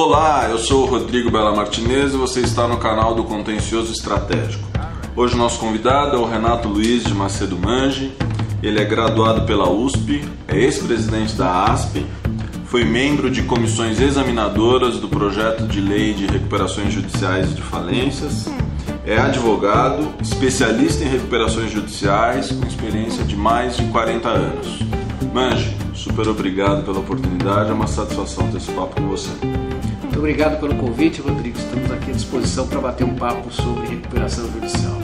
Olá, eu sou o Rodrigo Bela Martinez e você está no canal do Contencioso Estratégico. Hoje o nosso convidado é o Renato Luiz de Macedo Mange. Ele é graduado pela USP, é ex-presidente da ASP, foi membro de comissões examinadoras do projeto de lei de recuperações judiciais de falências, é advogado, especialista em recuperações judiciais, com experiência de mais de 40 anos. Mange, super obrigado pela oportunidade, é uma satisfação ter esse papo com você. Muito obrigado pelo convite, Rodrigo. Estamos aqui à disposição para bater um papo sobre recuperação judicial.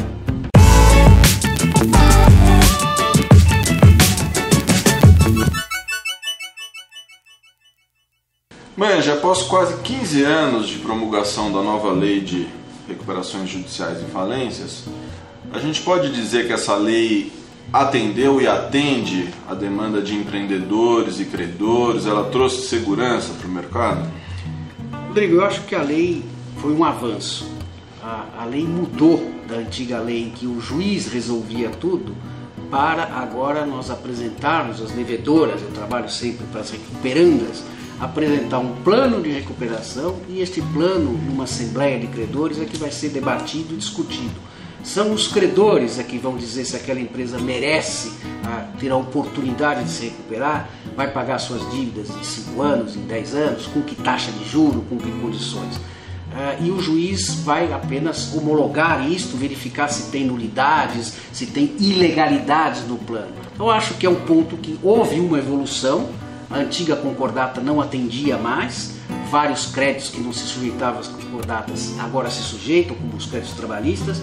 Mange, após quase 15 anos de promulgação da nova lei de recuperações judiciais e falências, a gente pode dizer que essa lei atendeu e atende a demanda de empreendedores e credores? Ela trouxe segurança para o mercado? Rodrigo, eu acho que a lei foi um avanço. A lei mudou da antiga lei em que o juiz resolvia tudo para agora nós apresentarmos as devedoras, eu trabalho sempre para as recuperandas, apresentar um plano de recuperação e este plano, numa assembleia de credores, é que vai ser debatido e discutido. São os credores que vão dizer se aquela empresa merece ter a oportunidade de se recuperar, vai pagar suas dívidas em 5 anos, em 10 anos, com que taxa de juros, com que condições. E o juiz vai apenas homologar isto, verificar se tem nulidades, se tem ilegalidades no plano. Então eu acho que é um ponto que houve uma evolução. A antiga concordata não atendia mais, vários créditos que não se sujeitavam às concordatas agora se sujeitam, como os créditos trabalhistas,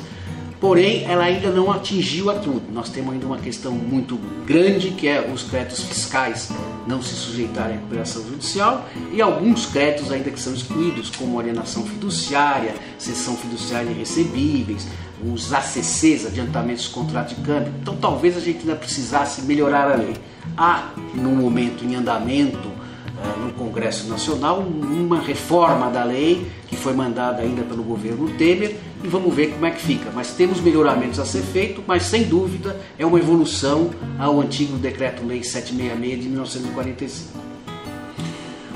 porém ela ainda não atingiu a tudo. Nós temos ainda uma questão muito grande, que é os créditos fiscais não se sujeitarem à recuperação judicial e alguns créditos ainda que são excluídos, como alienação fiduciária, cessão fiduciária de recebíveis, os ACCs, adiantamentos de contrato de câmbio. Então talvez a gente ainda precisasse melhorar a lei. Há, no momento em andamento, no Congresso Nacional, uma reforma da lei que foi mandada ainda pelo governo Temer e vamos ver como é que fica. Mas temos melhoramentos a ser feitos, mas sem dúvida é uma evolução ao antigo Decreto-Lei 766 de 1945.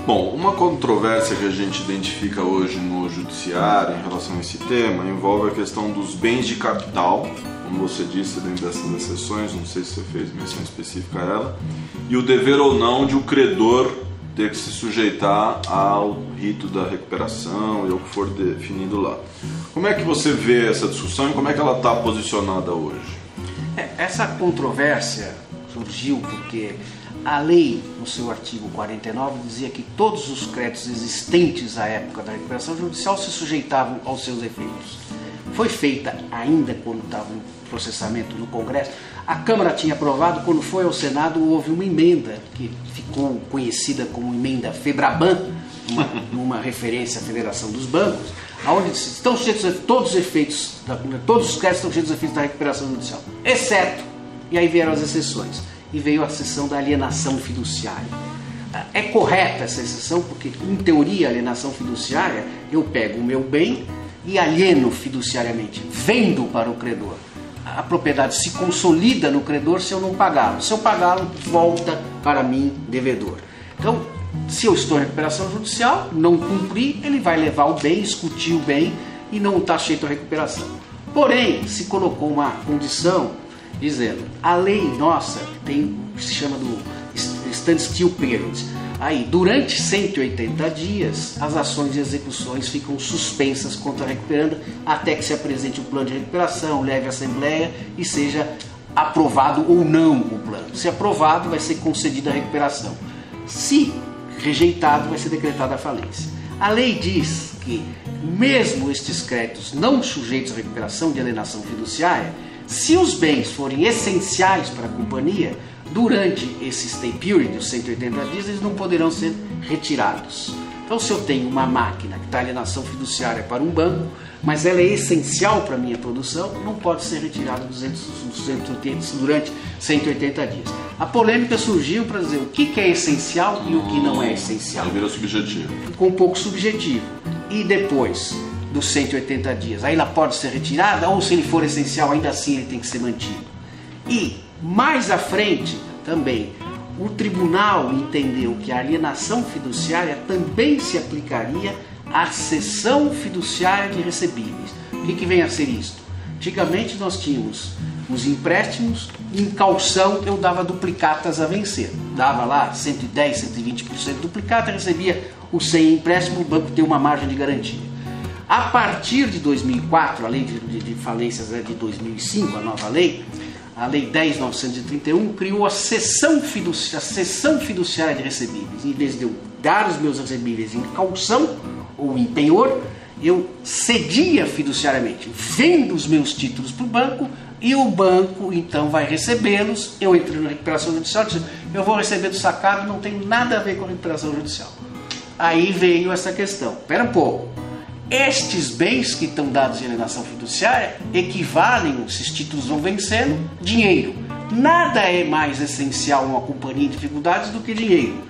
Bom, uma controvérsia que a gente identifica hoje no judiciário em relação a esse tema envolve a questão dos bens de capital, como você disse dentro dessas exceções, não sei se você fez menção específica a ela, e o dever ou não de o credor ter que se sujeitar ao rito da recuperação e ao que for definido lá. Como é que você vê essa discussão e como é que ela está posicionada hoje? Essa controvérsia surgiu porque a lei, no seu artigo 49, dizia que todos os créditos existentes à época da recuperação judicial se sujeitavam aos seus efeitos. Foi feita ainda quando estava em processamento no Congresso. A Câmara tinha aprovado, quando foi ao Senado houve uma emenda que ficou conhecida como emenda Febraban, uma referência à Federação dos Bancos, onde estão sujeitos a todos os efeitos, todos os créditos estão sujeitos aos efeitos da recuperação judicial, exceto, e aí vieram as exceções, e veio a seção da alienação fiduciária. É correta essa exceção porque, em teoria, a alienação fiduciária, eu pego o meu bem e alieno fiduciariamente, vendo para o credor. A propriedade se consolida no credor se eu não pagá-lo. Se eu pagá-lo, volta para mim, devedor. Então, se eu estou em recuperação judicial, não cumpri, ele vai levar o bem, discutir o bem e não está sujeito à recuperação. Porém, se colocou uma condição dizendo, a lei nossa tem o que se chama do standstill period. Aí, durante 180 dias, as ações de execuções ficam suspensas contra a recuperanda até que se apresente o plano de recuperação, leve à Assembleia e seja aprovado ou não o plano. Se aprovado, vai ser concedida a recuperação. Se rejeitado, vai ser decretada a falência. A lei diz que, mesmo estes créditos não sujeitos à recuperação de alienação fiduciária, se os bens forem essenciais para a companhia, durante esse stay period, os 180 dias, eles não poderão ser retirados. Então, se eu tenho uma máquina que está alienação fiduciária para um banco, mas ela é essencial para a minha produção, não pode ser retirada durante 180 dias. A polêmica surgiu para dizer o que é essencial e o que não é essencial. Aí vira subjetivo. Ficou um pouco subjetivo. E depois dos 180 dias, aí ela pode ser retirada ou, se ele for essencial, ainda assim ele tem que ser mantido. E mais à frente também, o tribunal entendeu que a alienação fiduciária também se aplicaria à cessão fiduciária de recebíveis. O que vem a ser isto? Antigamente nós tínhamos os empréstimos, em caução eu dava duplicatas a vencer. Dava lá 110, 120% de duplicata, recebia o 100 empréstimo, o banco tem uma margem de garantia. A partir de 2004, a lei de falências é de 2005, a nova lei, a lei 10.931, criou a cessão fiduciária de recebíveis. Em vez de eu dar os meus recebíveis em caução ou em penhor, eu cedia fiduciariamente, vendo os meus títulos para o banco, e o banco então vai recebê-los. Eu entro na recuperação judicial, dizendo, eu vou receber do sacado, não tem nada a ver com a recuperação judicial. Aí veio essa questão, espera um pouco, estes bens que estão dados em alienação fiduciária equivalem, esses títulos vão vencendo, dinheiro. Nada é mais essencial a uma companhia em dificuldades do que dinheiro.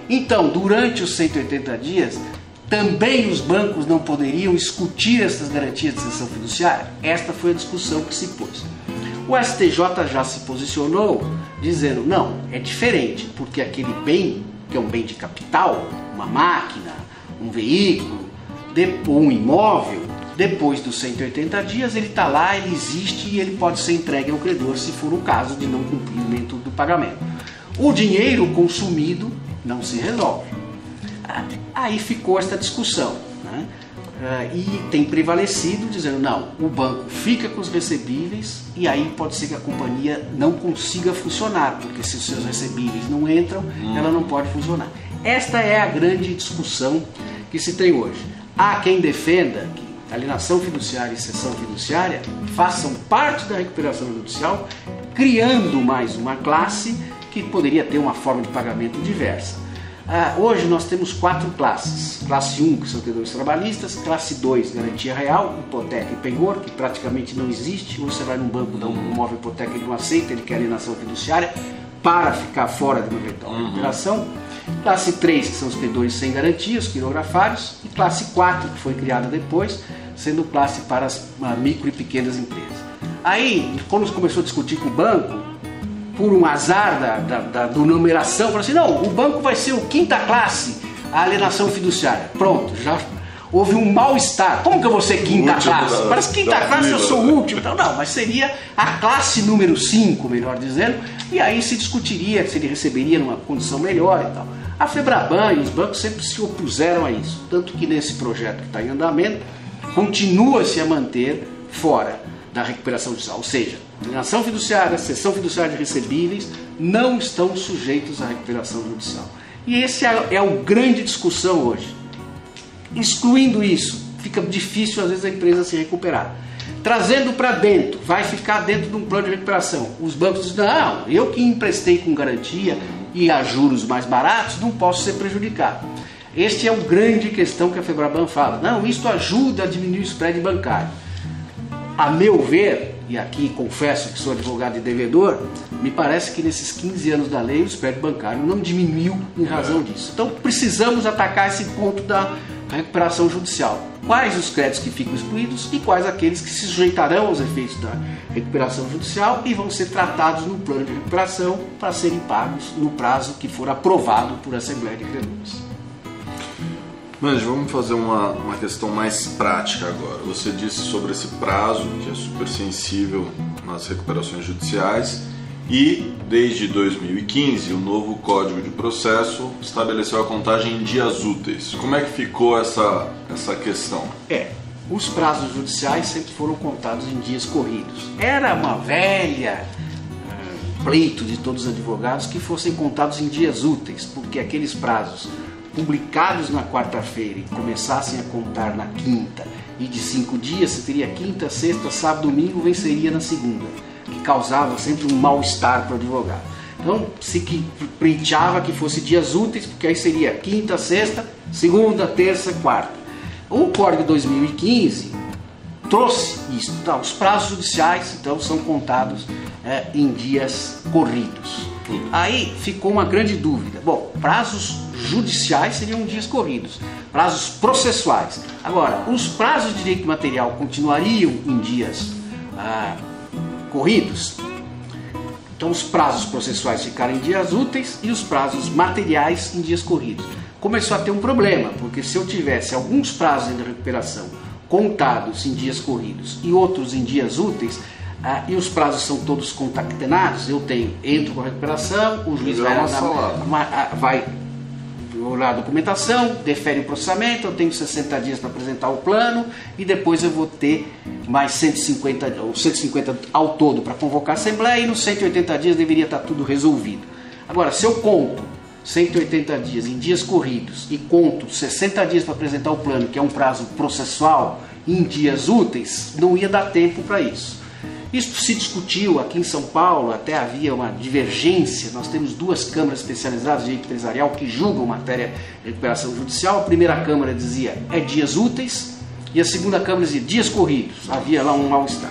Então, durante os 180 dias, também os bancos não poderiam discutir essas garantias de cessão fiduciária? Esta foi a discussão que se pôs. O STJ já se posicionou dizendo, não, é diferente, porque aquele bem, que é um bem de capital, uma máquina, um veículo, ou um imóvel, depois dos 180 dias ele está lá, ele existe e ele pode ser entregue ao credor se for o caso de não cumprimento do pagamento. O dinheiro consumido não se resolve. Aí ficou esta discussão, né? E tem prevalecido dizendo, não, o banco fica com os recebíveis e aí pode ser que a companhia não consiga funcionar, porque se os seus recebíveis não entram, ela não pode funcionar. Esta é a grande discussão que se tem hoje. Há quem defenda que alienação fiduciária e cessão fiduciária façam parte da recuperação judicial, criando mais uma classe que poderia ter uma forma de pagamento diversa. Hoje nós temos 4 classes. Classe 1, que são credores trabalhistas, classe 2, garantia real, hipoteca e penhor, que praticamente não existe. Ou você vai num banco, dá um imóvel hipoteca, ele não aceita, ele quer alienação fiduciária para ficar fora de uma eventual recuperação. Classe 3, que são os credores sem garantia, os quirografários, e classe 4, que foi criada depois, sendo classe para as micro e pequenas empresas. Aí, quando começou a discutir com o banco, por um azar da numeração, falou assim, não, o banco vai ser o 5ª classe, a alienação fiduciária. Pronto, já houve um mal-estar. Como que eu vou ser 5ª classe? Parece que 5ª classe eu sou o último. Então, não, mas seria a classe número 5, melhor dizendo, e aí se discutiria se ele receberia numa condição melhor e tal. A Febraban e os bancos sempre se opuseram a isso, tanto que nesse projeto que está em andamento, continua-se a manter fora da recuperação judicial, ou seja, alienação fiduciária, cessão fiduciária de recebíveis não estão sujeitos à recuperação judicial. E esse é a grande discussão hoje. Excluindo isso, fica difícil às vezes a empresa se recuperar. Trazendo para dentro, vai ficar dentro de um plano de recuperação. Os bancos dizem, não, eu que emprestei com garantia e a juros mais baratos, não posso ser prejudicado. Este é a grande questão que a Febraban fala. Não, isto ajuda a diminuir o spread bancário. A meu ver, e aqui confesso que sou advogado e devedor, me parece que nesses 15 anos da lei o spread bancário não diminuiu em razão disso. Então precisamos atacar esse ponto da recuperação judicial. Quais os créditos que ficam excluídos e quais aqueles que se sujeitarão aos efeitos da recuperação judicial e vão ser tratados no plano de recuperação para serem pagos no prazo que for aprovado por Assembleia de Credores. Mas vamos fazer uma questão mais prática agora. Você disse sobre esse prazo, que é super sensível nas recuperações judiciais, e desde 2015 o novo Código de Processo estabeleceu a contagem em dias úteis. Como é que ficou essa questão? Os prazos judiciais sempre foram contados em dias corridos. Era uma velha pleito de todos os advogados que fossem contados em dias úteis, porque aqueles prazos publicados na quarta-feira e começassem a contar na quinta, e de 5 dias você teria quinta, sexta, sábado, domingo, venceria na segunda, que causava sempre um mal-estar para o advogado. Então se pleiteava que fosse dias úteis, porque aí seria quinta, sexta, segunda, terça, quarta. O Código 2015 trouxe isso. Então, os prazos judiciais então são contados em dias corridos. Aí ficou uma grande dúvida. Bom, prazos judiciais seriam dias corridos, prazos processuais. Agora, os prazos de direito material continuariam em dias corridos? Então os prazos processuais ficaram em dias úteis e os prazos materiais em dias corridos. Começou a ter um problema, porque se eu tivesse alguns prazos de recuperação contados em dias corridos e outros em dias úteis, e os prazos são todos concatenados, entro com a recuperação, o juiz vai olhar a documentação, defere o processamento, eu tenho 60 dias para apresentar o plano e depois eu vou ter mais 150 ao todo para convocar a Assembleia, e nos 180 dias deveria estar tudo resolvido. Agora, se eu conto 180 dias em dias corridos e conto 60 dias para apresentar o plano, que é um prazo processual, em dias úteis, não ia dar tempo para isso. Isso se discutiu aqui em São Paulo, até havia uma divergência. Nós temos duas câmaras especializadas de direito empresarial que julgam matéria de recuperação judicial. A primeira câmara dizia dias úteis e a segunda câmara dizia dias corridos. Havia lá um mal-estar.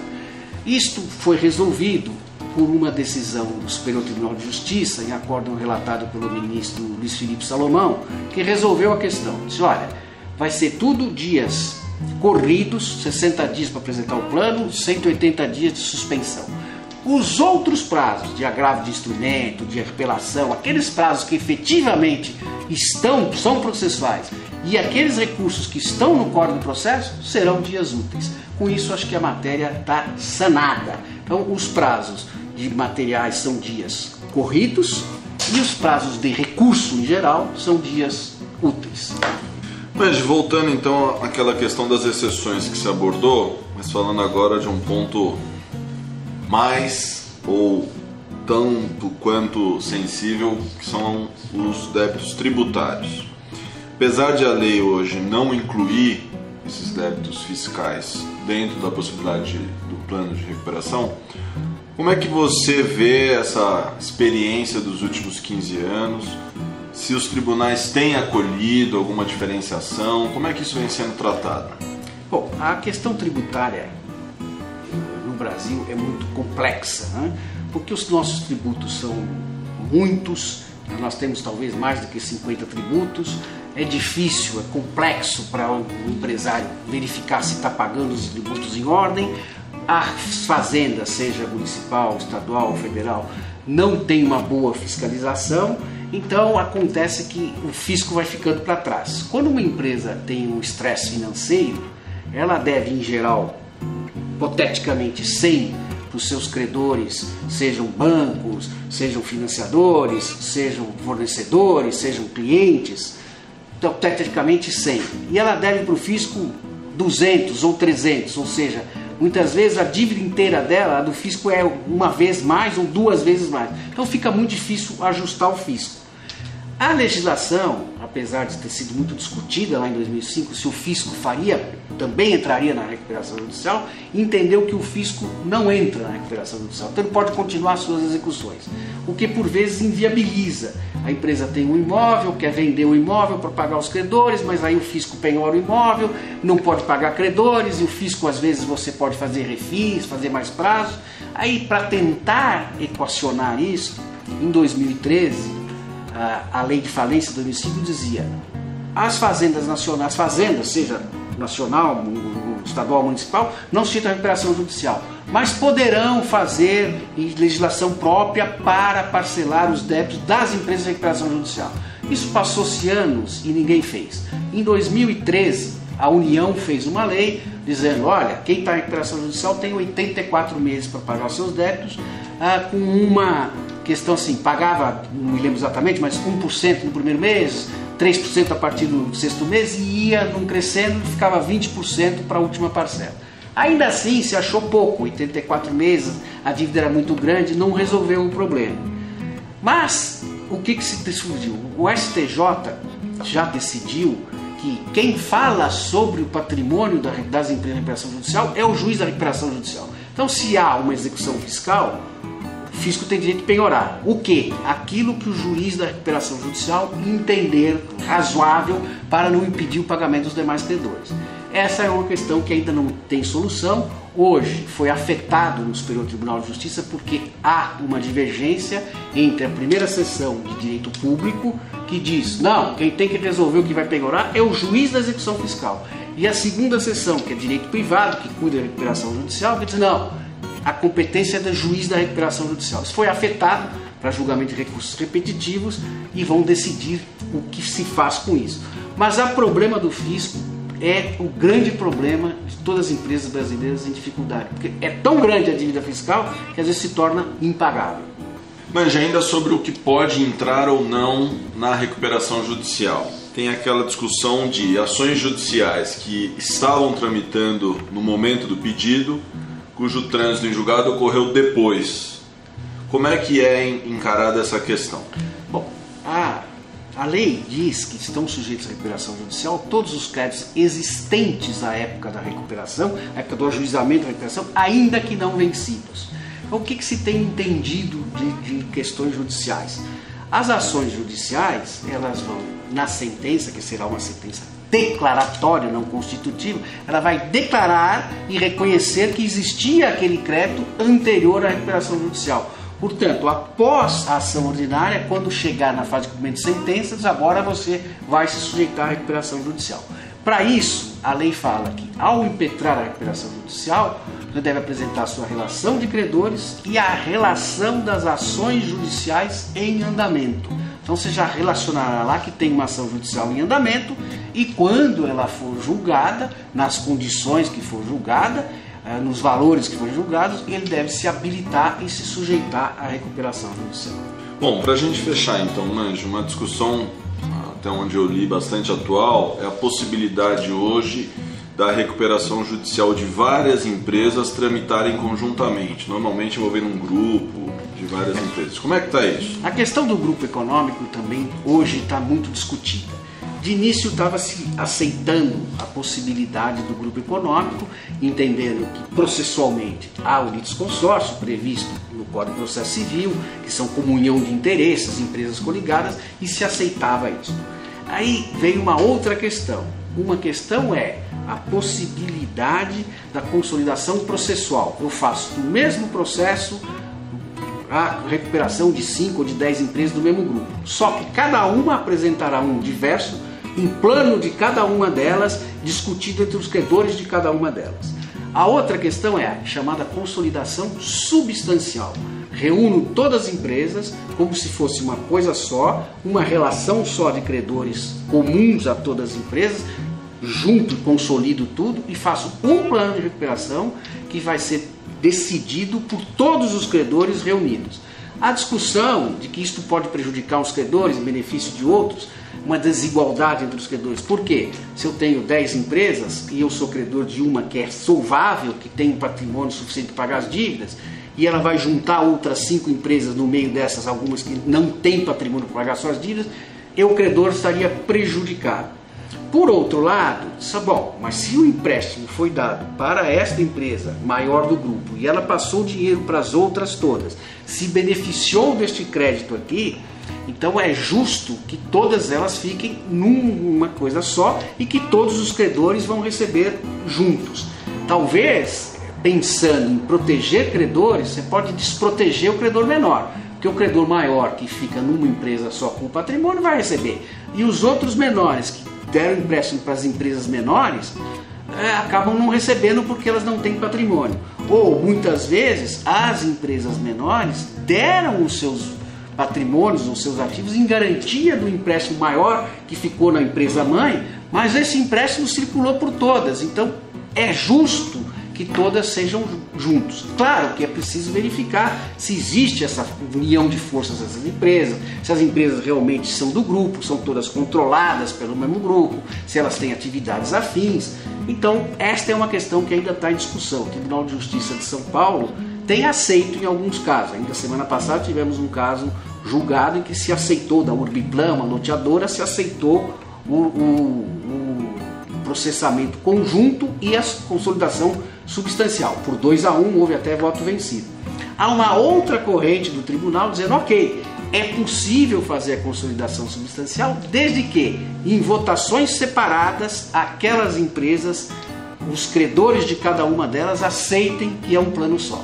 Isto foi resolvido por uma decisão do Superior Tribunal de Justiça, em acórdão relatado pelo ministro Luiz Felipe Salomão, que resolveu a questão. Disse, olha, vai ser tudo dias corridos, 60 dias para apresentar o plano, 180 dias de suspensão. Os outros prazos de agravo de instrumento, de apelação, aqueles prazos que efetivamente são processuais e aqueles recursos que estão no código do processo serão dias úteis. Com isso, acho que a matéria está sanada. Então, os prazos de materiais são dias corridos e os prazos de recurso em geral são dias úteis. Mas voltando então àquela questão das exceções que se abordou, mas falando agora de um ponto mais ou tanto quanto sensível, que são os débitos tributários. Apesar de a lei hoje não incluir esses débitos fiscais dentro da possibilidade do plano de recuperação, como é que você vê essa experiência dos últimos 15 anos? Se os tribunais têm acolhido alguma diferenciação, como é que isso vem sendo tratado? Bom, a questão tributária no Brasil é muito complexa, né? Porque os nossos tributos são muitos, nós temos talvez mais do que 50 tributos, é difícil, é complexo para um empresário verificar se está pagando os tributos em ordem. As fazendas, seja municipal, estadual, federal, não tem uma boa fiscalização. Então acontece que o fisco vai ficando para trás. Quando uma empresa tem um estresse financeiro, ela deve, em geral, hipoteticamente 100 para os seus credores, sejam bancos, sejam financiadores, sejam fornecedores, sejam clientes, então, hipoteticamente 100. E ela deve para o fisco 200 ou 300, ou seja, muitas vezes a dívida inteira dela, a do fisco, é uma vez mais ou duas vezes mais. Então fica muito difícil ajustar o fisco. A legislação, apesar de ter sido muito discutida lá em 2005, se o fisco também entraria na recuperação judicial, entendeu que o fisco não entra na recuperação judicial. Então ele pode continuar suas execuções, o que por vezes inviabiliza. A empresa tem um imóvel, quer vender o imóvel para pagar os credores, mas aí o fisco penhora o imóvel, não pode pagar credores, e o fisco às vezes você pode fazer refis, fazer mais prazos. Aí, para tentar equacionar isso, em 2013, a lei de falência de 2005 dizia: as fazendas nacionais, seja nacional, estadual, municipal, não suscitam a recuperação judicial, mas poderão fazer legislação própria para parcelar os débitos das empresas de recuperação judicial. Isso passou-se anos e ninguém fez. Em 2013, a União fez uma lei dizendo: olha, quem está em recuperação judicial tem 84 meses para pagar os seus débitos, com uma questão assim, pagava, não me lembro exatamente, mas 1% no primeiro mês, 3% a partir do sexto mês, e ia crescendo, ficava 20% para a última parcela. Ainda assim, se achou pouco, 84 meses, a dívida era muito grande, não resolveu o problema. Mas, o que se surgiu? O STJ já decidiu que quem fala sobre o patrimônio das empresas de recuperação judicial é o juiz da recuperação judicial. Então, se há uma execução fiscal, o fisco tem direito de penhorar. O quê? Aquilo que o juiz da recuperação judicial entender razoável para não impedir o pagamento dos demais credores. Essa é uma questão que ainda não tem solução. Hoje foi afetado no Superior Tribunal de Justiça porque há uma divergência entre a primeira seção de direito público, que diz: não, quem tem que resolver o que vai penhorar é o juiz da execução fiscal. E a segunda seção, que é direito privado, que cuida da recuperação judicial, que diz: não, a competência do juiz da recuperação judicial. Isso foi afetado para julgamento de recursos repetitivos e vão decidir o que se faz com isso. Mas o problema do fisco é o grande problema de todas as empresas brasileiras em dificuldade, porque é tão grande a dívida fiscal que às vezes se torna impagável. Mas ainda sobre o que pode entrar ou não na recuperação judicial. Tem aquela discussão de ações judiciais que estavam tramitando no momento do pedido, cujo trânsito em julgado ocorreu depois. Como é que é encarada essa questão? Bom, a lei diz que estão sujeitos à recuperação judicial todos os créditos existentes à época da recuperação, à época do ajuizamento da recuperação, ainda que não vencidos. Então, o que se tem entendido de questões judiciais? As ações judiciais, elas vão, na sentença, que será uma sentença declaratória, não constitutiva, ela vai declarar e reconhecer que existia aquele crédito anterior à recuperação judicial. Portanto, após a ação ordinária, quando chegar na fase de cumprimento de sentenças, agora você vai se sujeitar à recuperação judicial. Para isso, a lei fala que, ao impetrar a recuperação judicial, você deve apresentar a sua relação de credores e a relação das ações judiciais em andamento. Então você já relacionará lá que tem uma ação judicial em andamento e quando ela for julgada, nas condições que for julgada, nos valores que forem julgados, ele deve se habilitar e se sujeitar à recuperação judicial. Bom, para a gente fechar então, Manji, uma discussão, até onde eu li, bastante atual, é a possibilidade hoje da recuperação judicial de várias empresas tramitarem conjuntamente, normalmente envolvendo um grupo de várias empresas. Como é que está isso? A questão do grupo econômico também hoje está muito discutida. De início estava se aceitando a possibilidade do grupo econômico, entendendo que processualmente há o litisconsórcio previsto no Código de Processo Civil, que são comunhão de interesses, empresas coligadas, e se aceitava isso. Aí veio uma outra questão. Uma questão é a possibilidade da consolidação processual. Eu faço no mesmo processo a recuperação de 5 ou de 10 empresas do mesmo grupo. Só que cada uma apresentará um plano de cada uma delas, discutido entre os credores de cada uma delas. A outra questão é a chamada consolidação substancial. Reúno todas as empresas como se fosse uma coisa só, uma relação só de credores comuns a todas as empresas, junto, consolido tudo e faço um plano de recuperação que vai ser decidido por todos os credores reunidos. A discussão de que isto pode prejudicar os credores em benefício de outros, uma desigualdade entre os credores. Por quê? Se eu tenho 10 empresas e eu sou credor de uma que é solvável, que tem um patrimônio suficiente para pagar as dívidas, e ela vai juntar outras 5 empresas no meio dessas, algumas que não têm patrimônio para pagar suas dívidas, eu, credor, estaria prejudicado. Por outro lado, bom, mas se o empréstimo foi dado para esta empresa maior do grupo e ela passou o dinheiro para as outras todas, se beneficiou deste crédito aqui, então é justo que todas elas fiquem numa coisa só e que todos os credores vão receber juntos. Talvez, pensando em proteger credores, você pode desproteger o credor menor, porque o credor maior que fica numa empresa só com o patrimônio vai receber, e os outros menores que deram empréstimo para as empresas menores acabam não recebendo porque elas não têm patrimônio. Ou muitas vezes as empresas menores deram os seus patrimônios, os seus ativos em garantia do empréstimo maior que ficou na empresa mãe, mas esse empréstimo circulou por todas, então é justo que todas sejam juntos. Claro que é preciso verificar se existe essa união de forças dessas empresas, se as empresas realmente são do grupo, são todas controladas pelo mesmo grupo, se elas têm atividades afins. Então, esta é uma questão que ainda está em discussão. O Tribunal de Justiça de São Paulo tem aceito em alguns casos. Ainda semana passada tivemos um caso julgado em que se aceitou, da Urbiplan, uma loteadora, se aceitou o processamento conjunto e a consolidação substancial. Por 2-1 houve até voto vencido. Há uma outra corrente do tribunal dizendo, ok, é possível fazer a consolidação substancial desde que, em votações separadas, aquelas empresas, os credores de cada uma delas aceitem que é um plano só.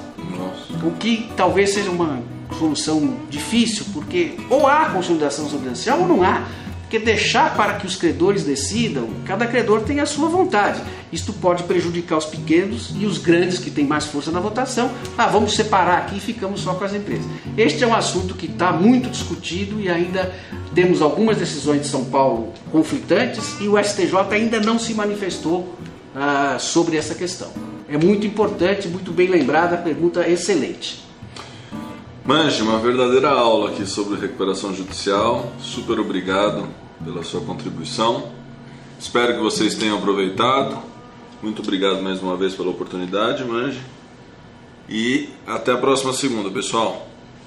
O que talvez seja uma solução difícil, porque ou há consolidação substancial ou não há. porque deixar para que os credores decidam, cada credor tem a sua vontade. Isto pode prejudicar os pequenos e os grandes que têm mais força na votação. Vamos separar aqui e ficamos só com as empresas. Este é um assunto que está muito discutido e ainda temos algumas decisões de São Paulo conflitantes e o STJ ainda não se manifestou sobre essa questão. É muito importante, muito bem lembrada, pergunta excelente. Manji, uma verdadeira aula aqui sobre recuperação judicial. Super obrigado pela sua contribuição. Espero que vocês tenham aproveitado. Muito obrigado mais uma vez pela oportunidade, Manji. E até a próxima segunda, pessoal.